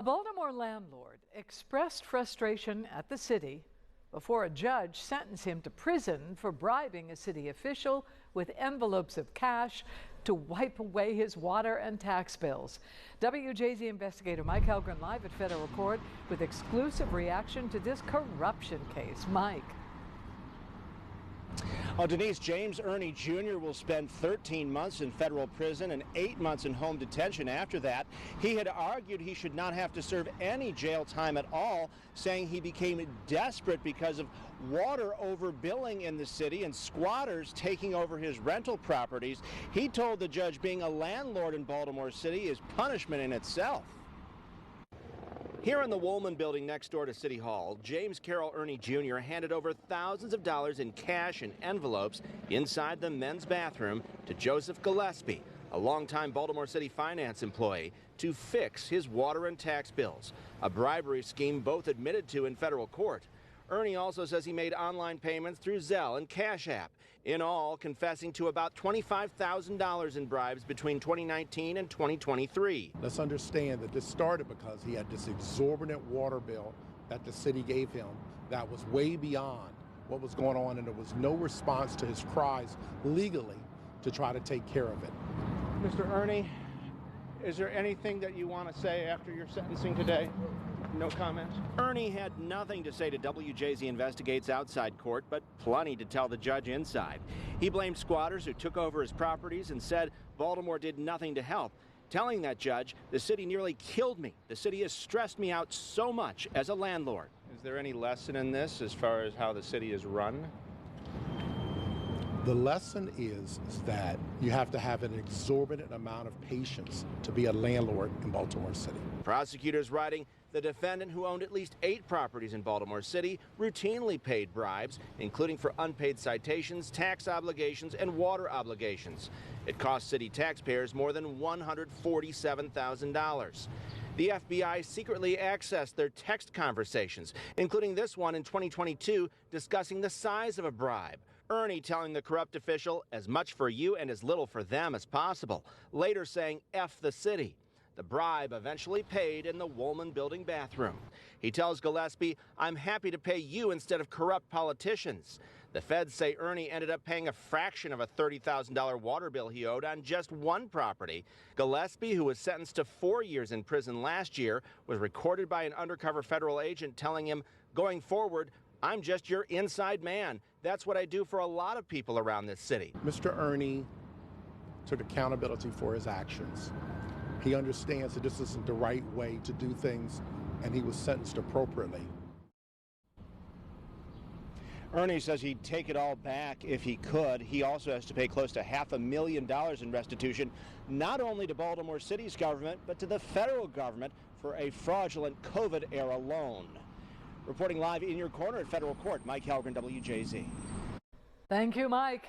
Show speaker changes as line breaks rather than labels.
Baltimore landlord expressed frustration at the city before a judge sentenced him to prison for bribing a city official with envelopes of cash to wipe away his water and tax bills. WJZ investigator Mike Helgren live at federal court with exclusive reaction to this corruption case. Mike.
Denise, James Ernie Jr. will spend 13 months in federal prison and 8 months in home detention after that. He had argued he should not have to serve any jail time at all, saying he became desperate because of water overbilling in the city and squatters taking over his rental properties. He told the judge being a landlord in Baltimore City is punishment in itself. Here in the Woolman building next door to City Hall, James Carroll Ernie Jr. handed over thousands of dollars in cash and envelopes inside the men's bathroom to Joseph Gillespie, a longtime Baltimore City finance employee, to fix his water and tax bills, a bribery scheme both admitted to in federal court. Ernie also says he made online payments through Zelle and Cash App, in all confessing to about $25,000 in bribes between 2019 and 2023.
Let's understand that this started because he had this exorbitant water bill that the city gave him that was way beyond what was going on, and there was no response to his cries legally to try to take care of it.
Mr. Ernie, is there anything that you want to say after your sentencing today? No comments? Ernie had nothing to say to WJZ Investigates outside court, but plenty to tell the judge inside. He blamed squatters who took over his properties and said Baltimore did nothing to help, telling that judge, "The city nearly killed me. The city has stressed me out so much as a landlord." Is there any lesson in this as far as how the city is run?
The lesson is that you have to have an exorbitant amount of patience to be a landlord in Baltimore City.
Prosecutors writing, the defendant, who owned at least 8 properties in Baltimore City, routinely paid bribes, including for unpaid citations, tax obligations, and water obligations. It cost city taxpayers more than $147,000. The FBI secretly accessed their text conversations, including this one in 2022, discussing the size of a bribe. Ernie telling the corrupt official, as much for you and as little for them as possible, later saying F the city. The bribe eventually paid in the Woolman building bathroom. He tells Gillespie, "I'm happy to pay you instead of corrupt politicians." The feds say Ernie ended up paying a fraction of a $30,000 water bill he owed on just one property. Gillespie, who was sentenced to 4 years in prison last year, was recorded by an undercover federal agent telling him, "Going forward, I'm just your inside man. That's what I do for a lot of people around this city."
Mr. Ernie took accountability for his actions. He understands that this isn't the right way to do things, and he was sentenced appropriately.
Ernie says he'd take it all back if he could. He also has to pay close to $500,000 in restitution, not only to Baltimore City's government, but to the federal government for a fraudulent COVID-era loan. Reporting live in your corner at federal court, Mike Helgren, WJZ.
Thank you, Mike.